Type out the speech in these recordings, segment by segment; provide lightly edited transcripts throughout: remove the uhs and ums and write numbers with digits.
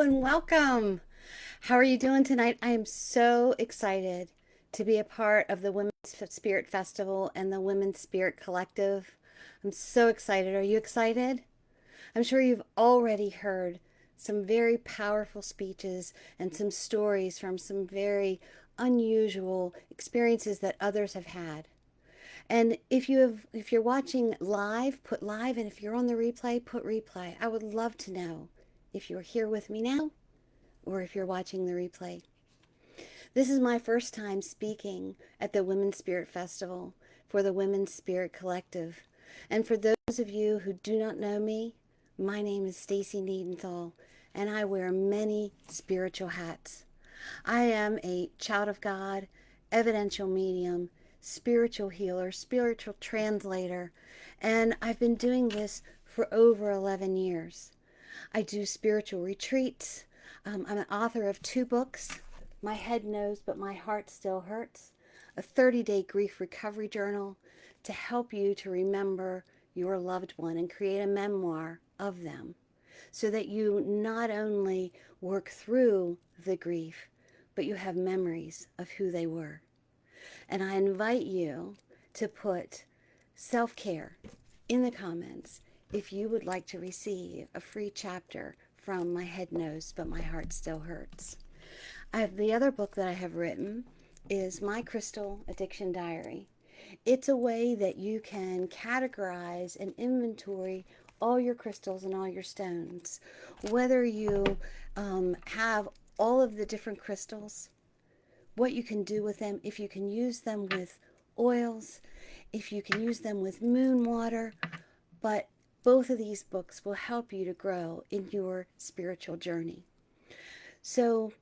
and welcome. How are you doing tonight? I am so excited to be a part of the Women's Spirit Festival and the Women's Spirit Collective. I'm so excited. Are you excited? I'm sure you've already heard some very powerful speeches and some stories from some very unusual experiences that others have had. And if you're watching live, put live, and if you're on the replay, put replay. I would love to know if you're here with me now or if you're watching the replay. This is my first time speaking at the Women's Spirit Festival for the Women's Spirit Collective. And for those of you who do not know me, my name is Stacy Niedenthal, and I wear many spiritual hats. I am a child of God, evidential medium, spiritual healer, spiritual translator, and I've been doing this for over 11 years. I do spiritual retreats. I'm an author of 2 books, My Head Knows But My Heart Still Hurts, a 30-day grief recovery journal to help you to remember your loved one and create a memoir of them so that you not only work through the grief, but you have memories of who they were. And I invite you to put self-care in the comments if you would like to receive a free chapter from My Head Knows But My Heart Still Hurts. The other book that I have written is My Crystal Addiction Diary. It's a way that you can categorize and inventory all your crystals and all your stones. Whether you have all of the different crystals, what you can do with them, if you can use them with oils, if you can use them with moon water, but both of these books will help you to grow in your spiritual journey. So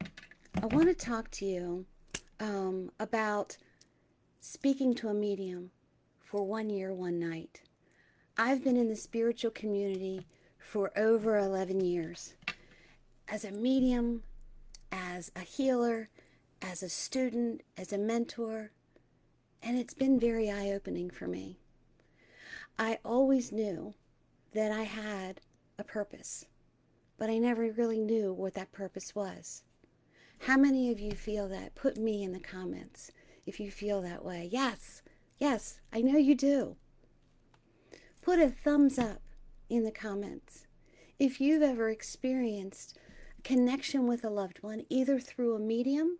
I want to talk to you about speaking to a medium for 1 year, 1 night. I've been in the spiritual community for over 11 years as a medium, as a healer, as a student, as a mentor, and it's been very eye-opening for me. I always knew that I had a purpose, but I never really knew what that purpose was. How many of you feel that? Put me in the comments if you feel that way. Yes, yes, I know you do. Put a thumbs up in the comments if you've ever experienced a connection with a loved one, either through a medium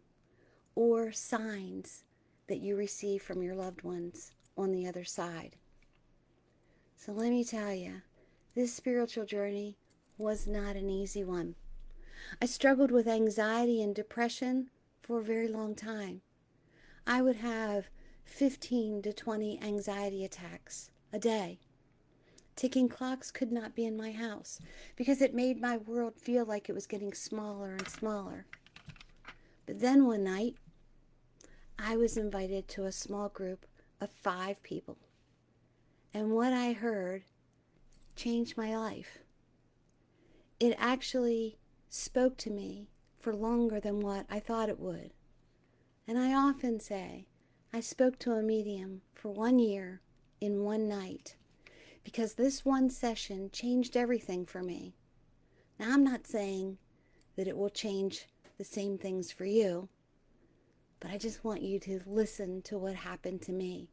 or signs that you receive from your loved ones on the other side. So let me tell you, this spiritual journey was not an easy one. I struggled with anxiety and depression for a very long time. I would have 15 to 20 anxiety attacks a day. Ticking clocks could not be in my house because it made my world feel like it was getting smaller and smaller. But then one night, I was invited to a small group of 5 people. And what I heard changed my life. It actually spoke to me for longer than what I thought it would. And I often say, I spoke to a medium for 1 year in 1 night because this one session changed everything for me. Now, I'm not saying that it will change the same things for you, but I just want you to listen to what happened to me.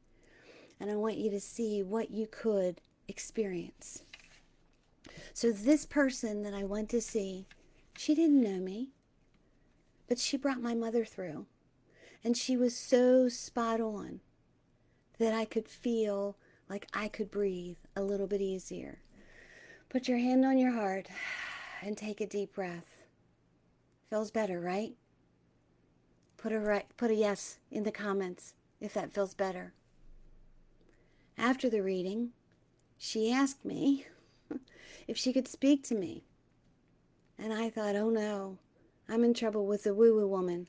And I want you to see what you could experience. So this person that I went to see, she didn't know me, but she brought my mother through. And she was so spot on that I could feel like I could breathe a little bit easier. Put your hand on your heart and take a deep breath. Feels better, right? Put a yes in the comments if that feels better. After the reading, she asked me if she could speak to me. And I thought, oh no, I'm in trouble with the woo-woo woman.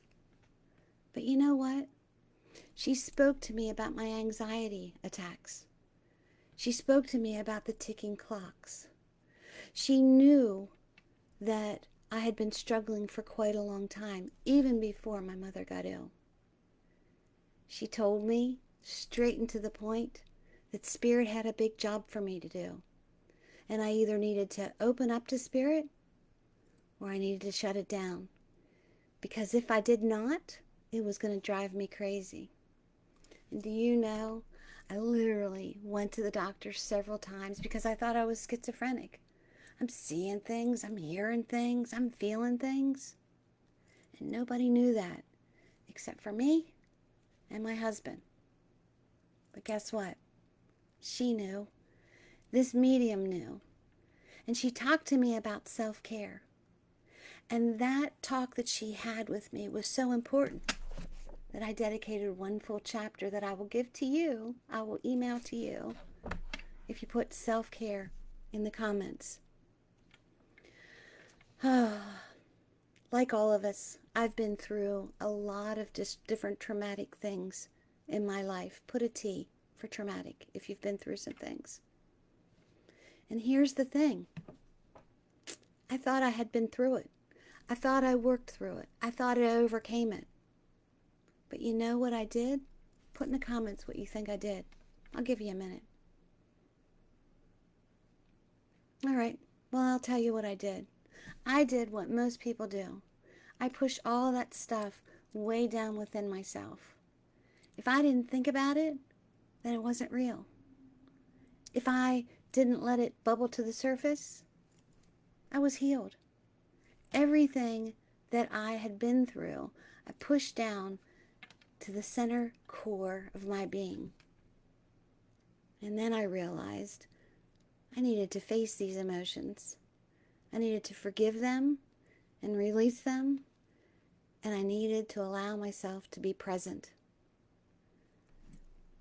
But you know what? She spoke to me about my anxiety attacks. She spoke to me about the ticking clocks. She knew that I had been struggling for quite a long time, even before my mother got ill. She told me, straight and to the point, that Spirit had a big job for me to do. And I either needed to open up to Spirit or I needed to shut it down. Because if I did not, it was going to drive me crazy. And do you know, I literally went to the doctor several times because I thought I was schizophrenic. I'm seeing things, I'm hearing things, I'm feeling things. And nobody knew that except for me and my husband. But guess what? She knew. This medium knew. And she talked to me about self-care. And that talk that she had with me was so important that I dedicated one full chapter that I will give to you. I will email to you if you put self-care in the comments. Like all of us, I've been through a lot of just different traumatic things in my life. Put a T for traumatic if you've been through some things. And here's the thing. I thought I had been through it. I thought I worked through it. I thought I overcame it. But you know what I did? Put in the comments what you think I did. I'll give you a minute. All right. Well, I'll tell you what I did. I did what most people do. I pushed all that stuff way down within myself. If I didn't think about it, then it wasn't real. If I didn't let it bubble to the surface, I was healed. Everything that I had been through, I pushed down to the center core of my being. And then I realized I needed to face these emotions. I needed to forgive them and release them. And I needed to allow myself to be present.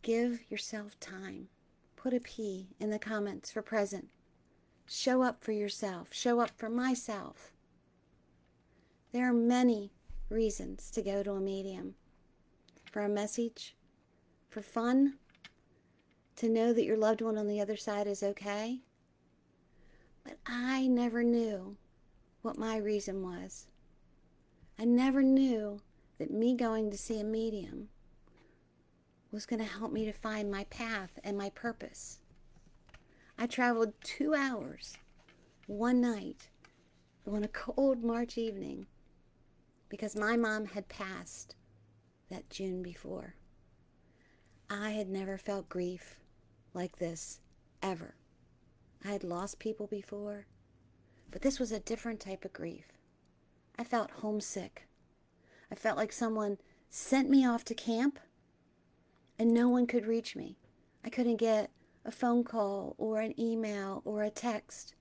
Give yourself time. Put a P in the comments for present. Show up for yourself. Show up for myself. There are many reasons to go to a medium. For a message, for fun, to know that your loved one on the other side is okay. But I never knew what my reason was. I never knew that me going to see a medium was going to help me to find my path and my purpose. I traveled 2 hours one night on a cold March evening because my mom had passed that June before. I had never felt grief like this, ever. I had lost people before, but this was a different type of grief. I felt homesick. I felt like someone sent me off to camp and no one could reach me. I couldn't get a phone call or an email or a text,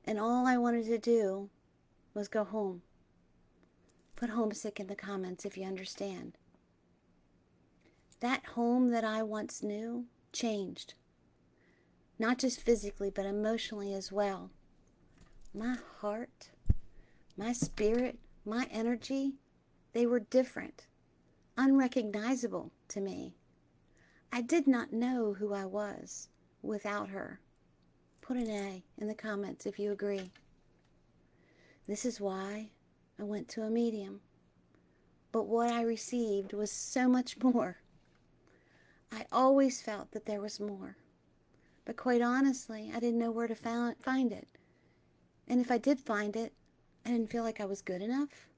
and all I wanted to do was go home. Put homesick in the comments if you understand. That home that I once knew changed. Not just physically, but emotionally as well. My heart, my spirit, my energy, they were different, unrecognizable to me. I did not know who I was without her. Put an A in the comments if you agree. This is why I went to a medium. But what I received was so much more. I always felt that there was more. But quite honestly, I didn't know where to find it. And if I did find it, I didn't feel like I was good enough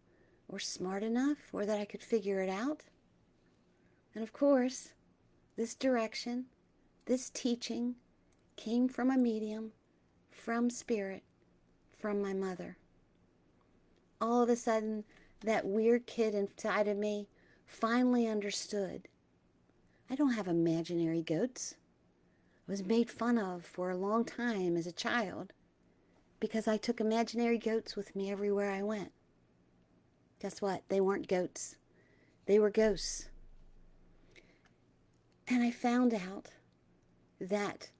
or smart enough or that I could figure it out. And of course, this direction, this teaching came from a medium, from spirit, from my mother. All of a sudden, that weird kid inside of me finally understood. I don't have imaginary goats. I was made fun of for a long time as a child because I took imaginary goats with me everywhere I went. Guess what? They weren't goats. They were ghosts. And I found out that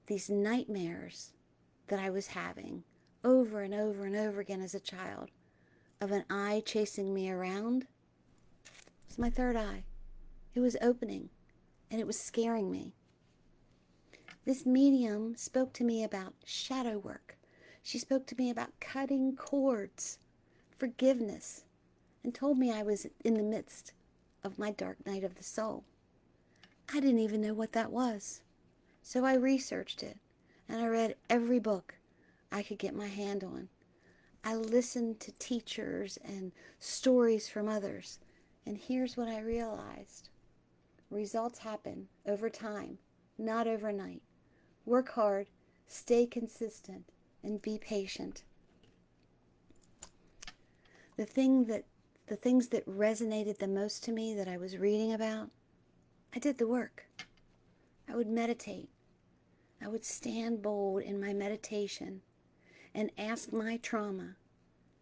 these nightmares that I was having over and over and over again as a child of an eye chasing me around was my third eye. It was opening and it was scaring me. This medium spoke to me about shadow work. She spoke to me about cutting cords, forgiveness, and told me I was in the midst of my dark night of the soul. I didn't even know what that was. So I researched it, and I read every book I could get my hand on. I listened to teachers and stories from others. And here's what I realized. Results happen over time, not overnight. Work hard, stay consistent, and be patient. The things that resonated the most to me that I was reading about, I did the work. I would meditate. I would stand bold in my meditation and ask my trauma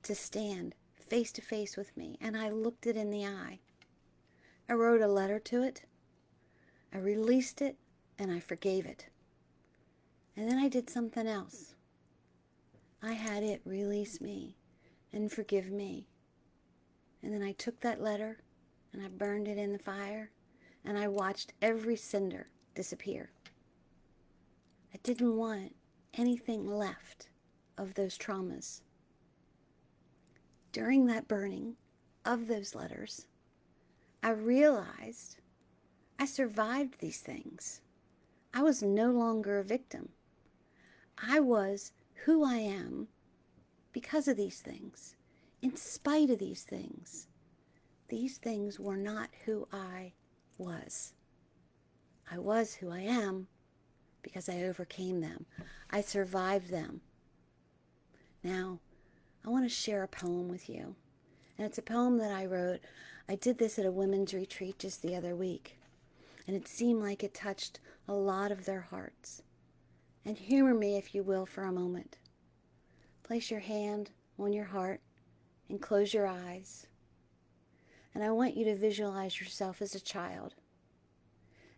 to stand face to face with me, and I looked it in the eye. I wrote a letter to it. I released it, and I forgave it. And then I did something else. I had it release me and forgive me. And then I took that letter and I burned it in the fire, and I watched every cinder disappear. I didn't want anything left of those traumas. During that burning of those letters, I realized I survived these things. I was no longer a victim. I was who I am because of these things, in spite of these things. These things were not who I was. I was who I am because I overcame them. I survived them. Now, I want to share a poem with you. And it's a poem that I wrote. I did this at a women's retreat just the other week. And it seemed like it touched a lot of their hearts. And humor me, if you will, for a moment. Place your hand on your heart and close your eyes. And I want you to visualize yourself as a child.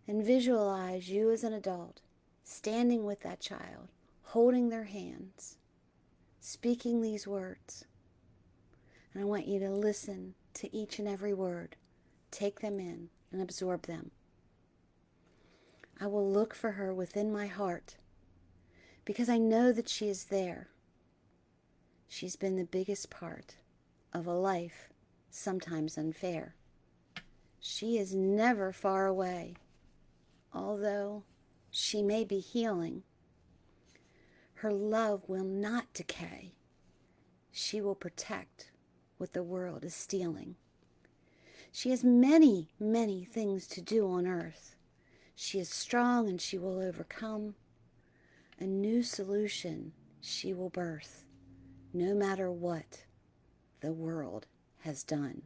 And visualize you as an adult, standing with that child, holding their hands, speaking these words. And I want you to listen to each and every word, take them in and absorb them. I will look for her within my heart because I know that she is there. She's been the biggest part of a life sometimes unfair. She is never far away, although she may be healing. Her love will not decay. She will protect what the world is stealing. She has many, many things to do on earth. She is strong and she will overcome. A new solution she will birth, no matter what the world has done.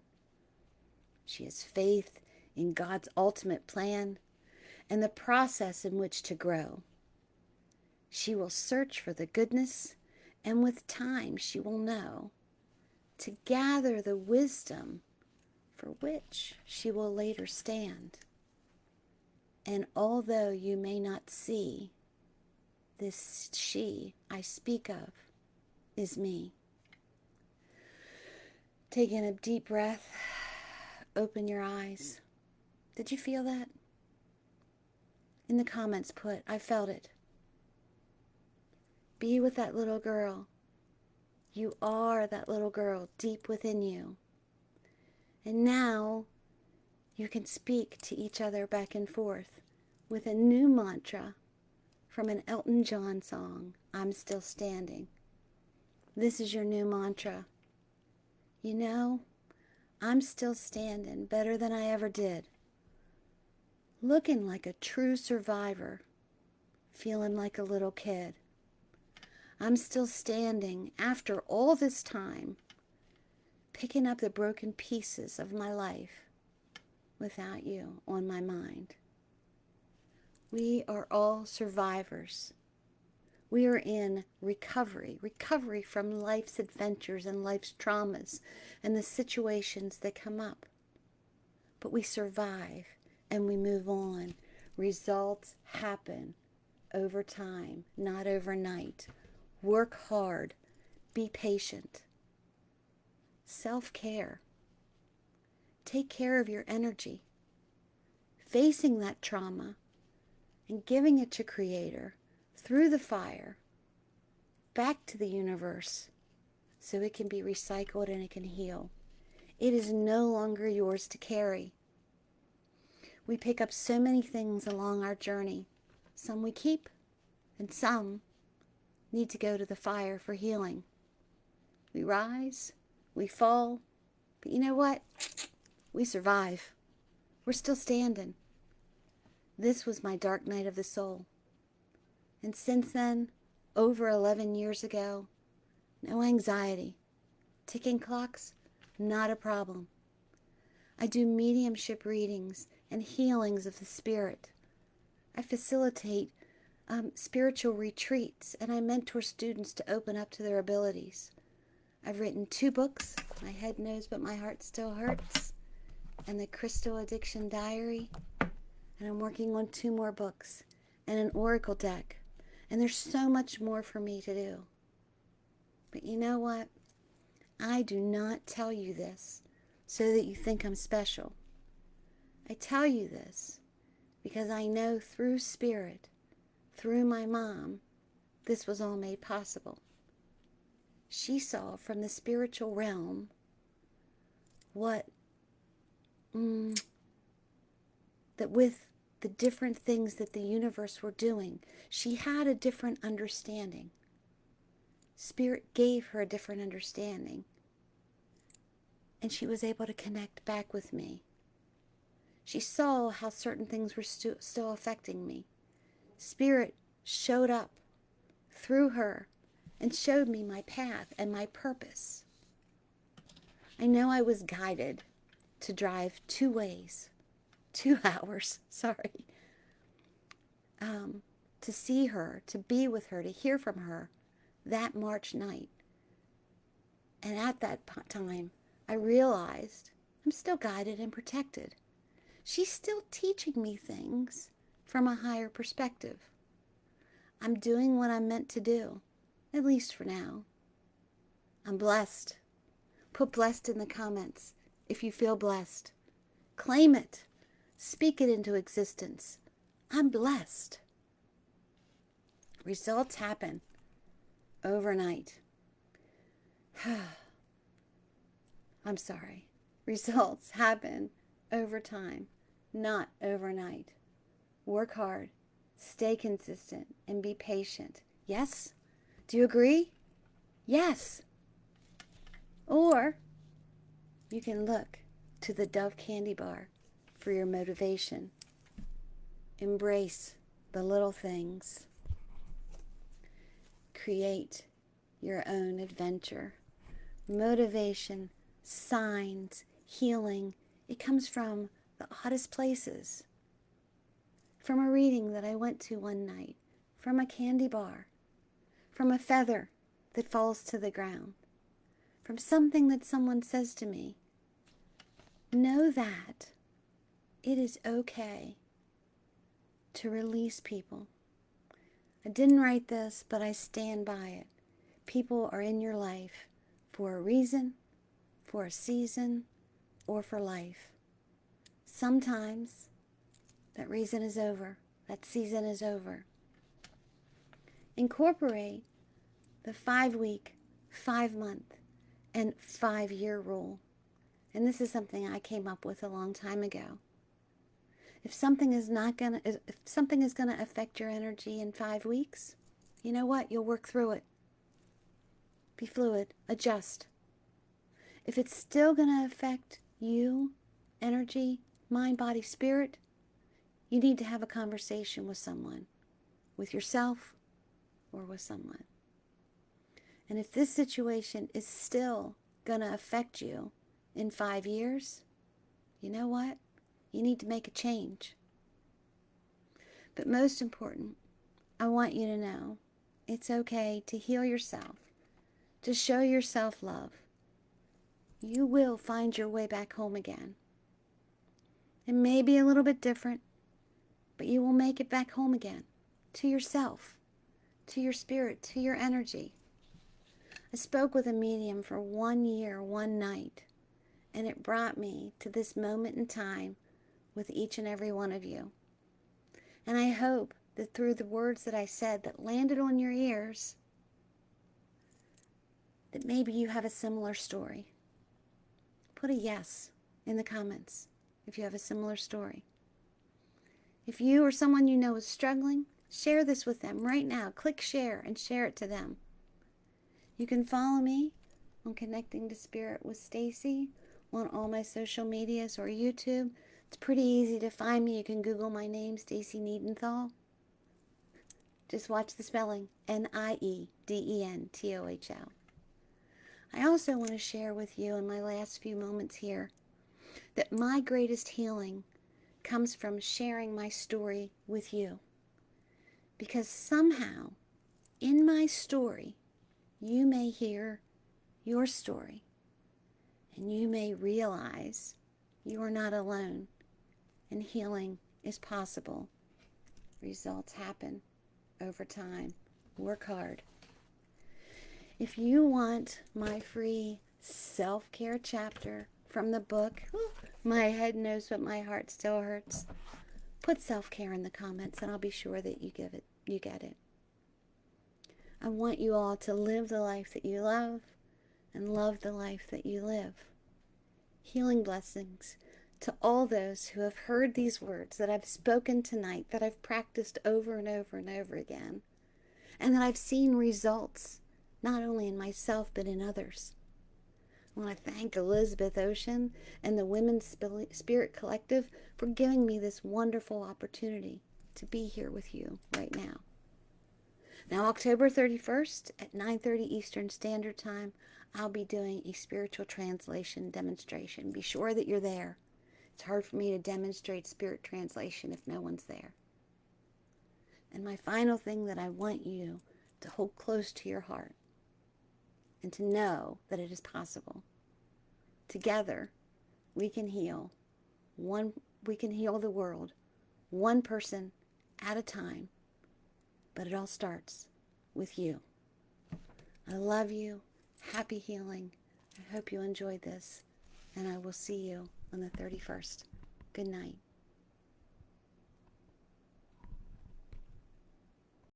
She has faith in God's ultimate plan and the process in which to grow. She will search for the goodness, and with time she will know to gather the wisdom for which she will later stand. And although you may not see, this she I speak of is me. Take in a deep breath. Open your eyes. Did you feel that? In the comments put, I felt it. Be with that little girl. You are that little girl deep within you. And now you can speak to each other back and forth with a new mantra from an Elton John song, I'm Still Standing. This is your new mantra. You know, I'm still standing better than I ever did. Looking like a true survivor, feeling like a little kid. I'm still standing after all this time, picking up the broken pieces of my life without you on my mind. We are all survivors. We are in recovery from life's adventures and life's traumas and the situations that come up. But we survive and we move on. Results happen over time, not overnight. Work hard. Be patient. Self-care. Take care of your energy. Facing that trauma and giving it to Creator through the fire, back to the universe, so it can be recycled and it can heal. It is no longer yours to carry. We pick up so many things along our journey. Some we keep, and some need to go to the fire for healing. We rise, we fall, but you know what? We survive. We're still standing. This was my dark night of the soul. And since then, over 11 years ago, no anxiety. Ticking clocks, not a problem. I do mediumship readings and healings of the spirit. I facilitate spiritual retreats, and I mentor students to open up to their abilities. I've written 2 books, My Head Knows But My Heart Still Hurts, and The Crystal Addiction Diary, and I'm working on 2 more books, and an oracle deck, and there's so much more for me to do. But you know what? I do not tell you this so that you think I'm special. I tell you this because I know through spirit, through my mom, this was all made possible. She saw from the spiritual realm what, that with the different things that the universe were doing, she had a different understanding. Spirit gave her a different understanding. And she was able to connect back with me. She saw how certain things were still affecting me. Spirit showed up through her and showed me my path and my purpose. I know I was guided to drive 2 ways, 2 hours, to see her, to be with her, to hear from her that March night. And at that time, I realized I'm still guided and protected. She's still teaching me things from a higher perspective. I'm doing what I'm meant to do, at least for now. I'm blessed. Put blessed in the comments if you feel blessed. Claim it. Speak it into existence. I'm blessed. Results happen overnight. I'm sorry. Results happen over time, not overnight. Work hard, stay consistent, and be patient. Yes? Do you agree? Yes. Or you can look to the Dove Candy Bar for your motivation. Embrace the little things. Create your own adventure. Motivation, signs, healing, it comes from the oddest places. From a reading that I went to one night, from a candy bar, from a feather that falls to the ground, from something that someone says to me. Know that it is okay to release people. I didn't write this, but I stand by it. People are in your life for a reason, for a season, or for life. Sometimes that reason is over. That season is over. Incorporate the 5-week, 5-month, and 5-year rule. And this is something I came up with a long time ago. If something is going to affect your energy in 5 weeks, you know what? You'll work through it. Be fluid. Adjust. If it's still going to affect you, energy, mind, body, spirit, you need to have a conversation with someone, with yourself or with someone. And if this situation is still going to affect you in 5 years, you know what? You need to make a change. But most important, I want you to know it's okay to heal yourself, to show yourself love. You will find your way back home again. It may be a little bit different, but you will make it back home again, to yourself, to your spirit, to your energy. I spoke with a medium for 1 year, 1 night, and it brought me to this moment in time with each and every one of you. And I hope that through the words that I said that landed on your ears, that maybe you have a similar story. Put a yes in the comments if you have a similar story. If you or someone you know is struggling, share this with them right now. Click share and share it to them. You can follow me on Connecting to Spirit with Stacy on all my social medias or YouTube. It's pretty easy to find me. You can Google my name, Stacy Niedenthal. Just watch the spelling, Niedenthohl. I also want to share with you in my last few moments here that my greatest healing comes from sharing my story with you. Because somehow, in my story, you may hear your story and you may realize you are not alone and healing is possible. Results happen over time. Work hard. If you want my free self-care chapter from the book, My Head Knows But My Heart Still Hurts, put self-care in the comments and I'll be sure that you get it. I want you all to live the life that you love and love the life that you live. Healing blessings to all those who have heard these words that I've spoken tonight, that I've practiced over and over and over again, and that I've seen results, not only in myself, but in others. I want to thank Elizabeth Ocean and the Women's Spirit Collective for giving me this wonderful opportunity to be here with you right now. Now, October 31st at 9:30 Eastern Standard Time, I'll be doing a spiritual translation demonstration. Be sure that you're there. It's hard for me to demonstrate spirit translation if no one's there. And my final thing that I want you to hold close to your heart and to know that it is possible. Together, we can heal the world, one person at a time. But it all starts with you. I love you. Happy healing. I hope you enjoyed this. And I will see you on the 31st. Good night.